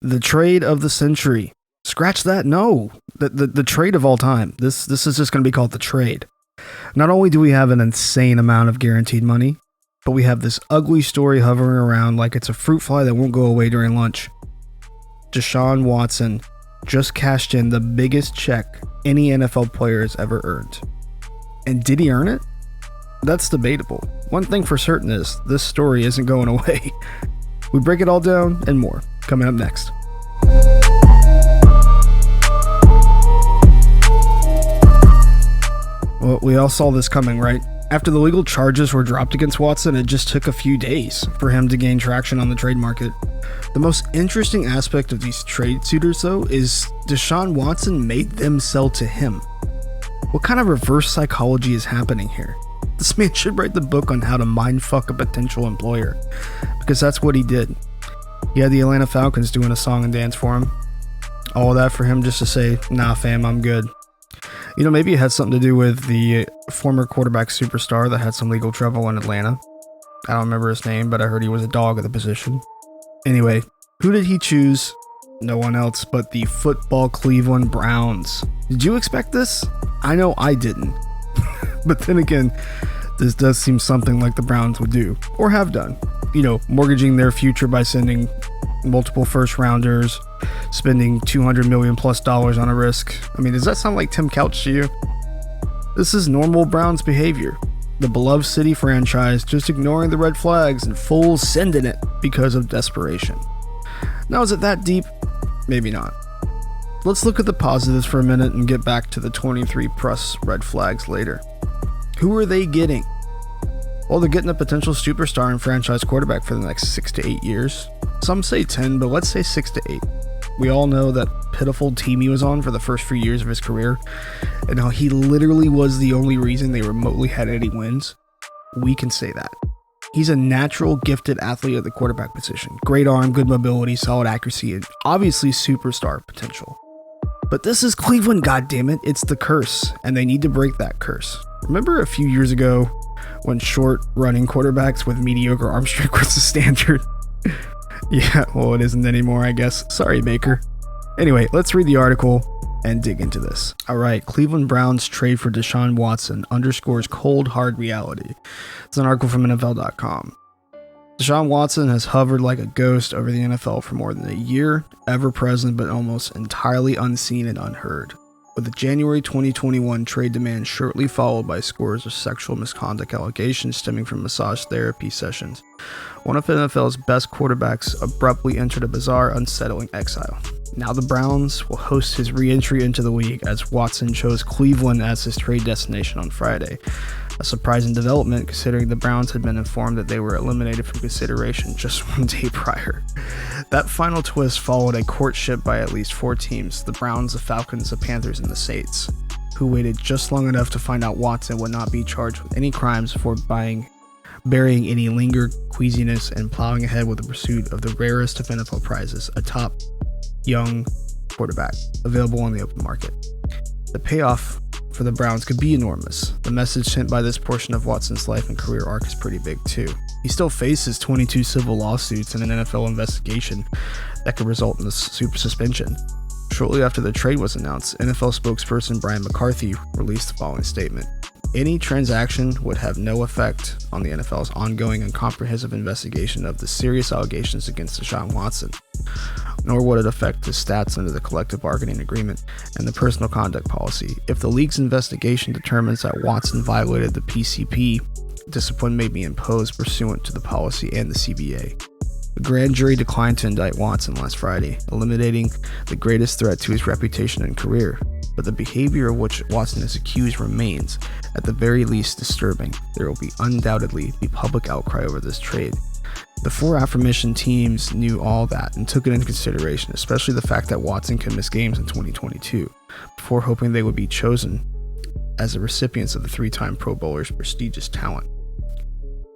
The trade of the century. Scratch that. No, the trade of all time. This is just going to be called the trade. Not only do we have an insane amount of guaranteed money, but we have this ugly story hovering around like it's a fruit fly that won't go away during lunch. Deshaun Watson just cashed in the biggest check any NFL player has ever earned. And did he earn it? That's debatable. One thing for certain is this story isn't going away. We break it all down and more coming up next. Well, we all saw this coming, right? After the legal charges were dropped against Watson, it just took a few days for him to gain traction on the trade market. The most interesting aspect of these trade suitors, though, is Deshaun Watson made them sell to him. What kind of reverse psychology is happening here? This man should write the book on how to mindfuck a potential employer, because that's what he did. He had the Atlanta Falcons doing a song and dance for him. All of that for him just to say, nah fam, I'm good. You know, maybe it had something to do with the former quarterback superstar that had some legal trouble in Atlanta. I don't remember his name, but I heard he was a dog at the position. Anyway, who did he choose? No one else but the football Cleveland Browns. Did you expect this? I know I didn't. But then again, this does seem something like the Browns would do, or have done. You know, mortgaging their future by sending multiple first rounders, spending $200 million plus on a risk. I mean, does that sound like Tim Couch to you? This is normal Browns behavior. The beloved city franchise just ignoring the red flags and full sending it because of desperation. Now, is it that deep? Maybe not. Let's look at the positives for a minute and get back to the 23 plus red flags later. Who are they getting? Well, they're getting a potential superstar and franchise quarterback for the next 6 to 8 years. Some say 10, but let's say 6 to 8. We all know that pitiful team he was on for the first few years of his career, and how he literally was the only reason they remotely had any wins. We can say that. He's a natural, gifted athlete at the quarterback position. Great arm, good mobility, solid accuracy, and obviously superstar potential. But this is Cleveland, goddammit. It's the curse, and they need to break that curse. Remember a few years ago when short running quarterbacks with mediocre arm strength was the standard? Yeah, well, it isn't anymore, I guess. Sorry, Baker. Anyway, let's read the article and dig into this. All right, Cleveland Browns trade for Deshaun Watson underscores cold, hard reality. It's an article from NFL.com. Deshaun Watson has hovered like a ghost over the NFL for more than a year, ever present but almost entirely unseen and unheard. With the January 2021 trade demand shortly followed by scores of sexual misconduct allegations stemming from massage therapy sessions, one of NFL's best quarterbacks abruptly entered a bizarre, unsettling exile. Now the Browns will host his re-entry into the league as Watson chose Cleveland as his trade destination on Friday. A surprising development considering the Browns had been informed that they were eliminated from consideration just one day prior. That final twist followed a courtship by at least 4 teams, the Browns, the Falcons, the Panthers, and the Saints, who waited just long enough to find out Watson would not be charged with any crimes before burying any lingering queasiness and plowing ahead with the pursuit of the rarest of NFL prizes, a top young quarterback available on the open market. The payoff for the Browns could be enormous. The message sent by this portion of Watson's life and career arc is pretty big too. He still faces 22 civil lawsuits and an NFL investigation that could result in a suspension. Shortly after the trade was announced, NFL spokesperson Brian McCarthy released the following statement. Any transaction would have no effect on the NFL's ongoing and comprehensive investigation of the serious allegations against Deshaun Watson, nor would it affect his stats under the collective bargaining agreement and the personal conduct policy. If the league's investigation determines that Watson violated the PCP, discipline may be imposed pursuant to the policy and the CBA. The grand jury declined to indict Watson last Friday, eliminating the greatest threat to his reputation and career. But the behavior of which Watson is accused remains, at the very least, disturbing. There will undoubtedly be public outcry over this trade. The 4 aforementioned teams knew all that and took it into consideration, especially the fact that Watson could miss games in 2022, before hoping they would be chosen as the recipients of the 3-time Pro Bowler's prestigious talent.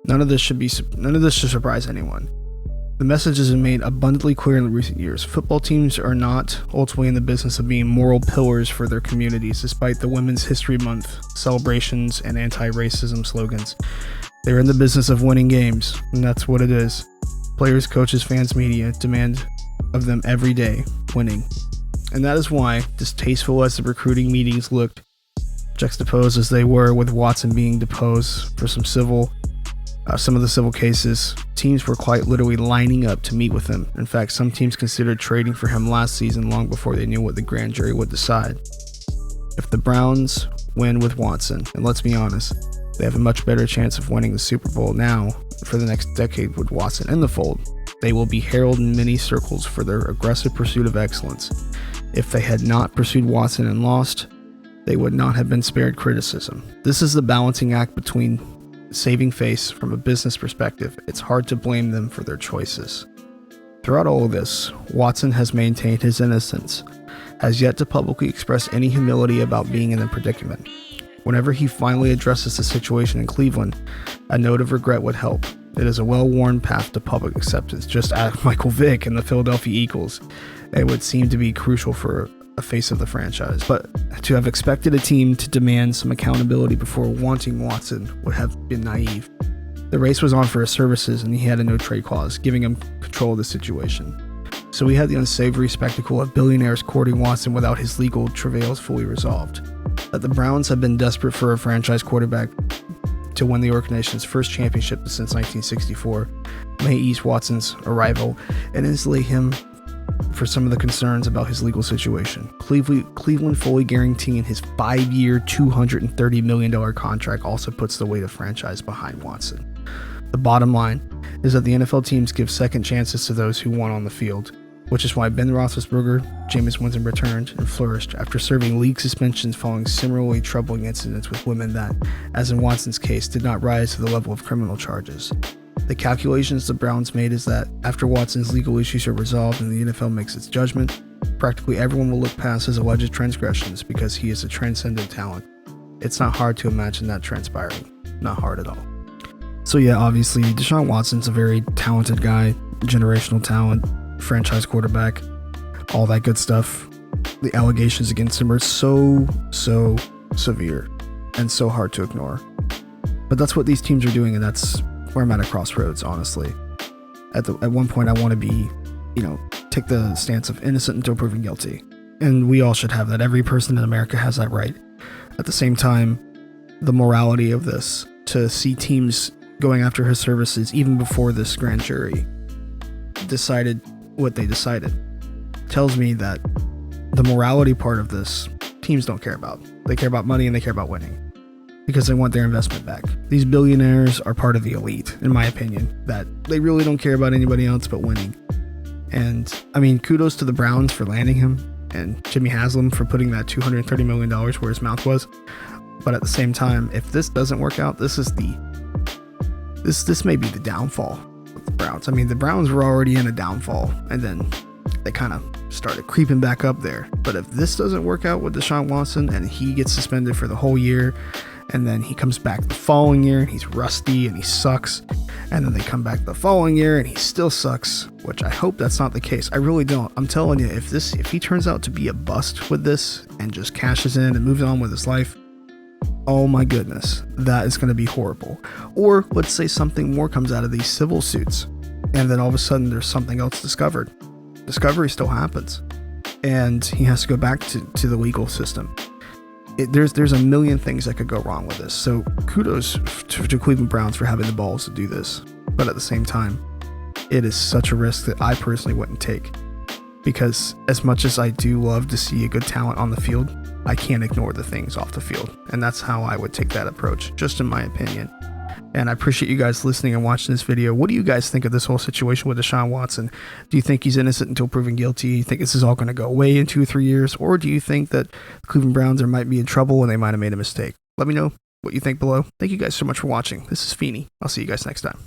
None of this should surprise anyone. The message has been made abundantly clear in recent years. Football teams are not ultimately in the business of being moral pillars for their communities, despite the Women's History Month celebrations and anti-racism slogans. They're in the business of winning games, and that's what it is. Players, coaches, fans, media demand of them every day winning. And that is why, distasteful as the recruiting meetings looked, juxtaposed as they were with Watson being deposed for some of the civil cases, teams were quite literally lining up to meet with him. In fact, some teams considered trading for him last season long before they knew what the grand jury would decide. If the Browns win with Watson, and let's be honest, they have a much better chance of winning the Super Bowl now for the next decade with Watson in the fold, they will be heralded in many circles for their aggressive pursuit of excellence. If they had not pursued Watson and lost, they would not have been spared criticism. This is the balancing act between saving face from a business perspective. It's hard to blame them for their choices. Throughout all of this, Watson has maintained his innocence, has yet to publicly express any humility about being in the predicament. Whenever he finally addresses the situation in Cleveland, a note of regret would help. It is a well-worn path to public acceptance. Just ask Michael Vick and the Philadelphia Eagles. It would seem to be crucial for a face of the franchise. But to have expected a team to demand some accountability before wanting Watson would have been naive. The race was on for his services, and he had a no-trade clause, giving him control of the situation. So we had the unsavory spectacle of billionaires courting Watson without his legal travails fully resolved. That the Browns have been desperate for a franchise quarterback to win the organization's first championship since 1964 may ease Watson's arrival and insulate him for some of the concerns about his legal situation. Cleveland fully guaranteeing his 5-year, $230 million contract also puts the weight of franchise behind Watson. The bottom line is that the NFL teams give second chances to those who won on the field, which is why Ben Roethlisberger, Jameis Winston returned and flourished after serving league suspensions following similarly troubling incidents with women that, as in Watson's case, did not rise to the level of criminal charges. The calculations the Browns made is that after Watson's legal issues are resolved and the NFL makes its judgment, practically everyone will look past his alleged transgressions because he is a transcendent talent. It's not hard to imagine that transpiring. Not hard at all. So yeah, obviously, Deshaun Watson's a very talented guy, generational talent, franchise quarterback, all that good stuff. The allegations against him are so severe and so hard to ignore. But that's what these teams are doing, and that's where I'm at a crossroads, honestly. At one point, I want to be, take the stance of innocent until proven guilty. And we all should have that. Every person in America has that right. At the same time, the morality of this, to see teams going after his services even before this grand jury decided what they decided, tells me that the morality part of this, teams don't care about. They care about money and they care about winning because they want their investment back. These billionaires are part of the elite, in my opinion, that they really don't care about anybody else but winning. And I mean, kudos to the Browns for landing him and Jimmy Haslam for putting that $230 million where his mouth was. But at the same time, if this doesn't work out, this may be the downfall of the Browns. I mean, the Browns were already in a downfall, and then they kind of started creeping back up there. But if this doesn't work out with Deshaun Watson and he gets suspended for the whole year, and then he comes back the following year and he's rusty and he sucks, and then they come back the following year and he still sucks, which I hope that's not the case. I really don't. I'm telling you, if he turns out to be a bust with this and just cashes in and moves on with his life, oh my goodness, that is going to be horrible. Or let's say something more comes out of these civil suits, and then all of a sudden there's something else discovered. Discovery still happens, and he has to go back to the legal system. There's a million things that could go wrong with this. So kudos to Cleveland Browns for having the balls to do this. But at the same time, it is such a risk that I personally wouldn't take, because as much as I do love to see a good talent on the field, I can't ignore the things off the field. And that's how I would take that approach, just in my opinion. And I appreciate you guys listening and watching this video. What do you guys think of this whole situation with Deshaun Watson? Do you think he's innocent until proven guilty? Do you think this is all going to go away in 2 or 3 years? Or do you think that the Cleveland Browns might be in trouble and they might have made a mistake? Let me know what you think below. Thank you guys so much for watching. This is Feeney. I'll see you guys next time.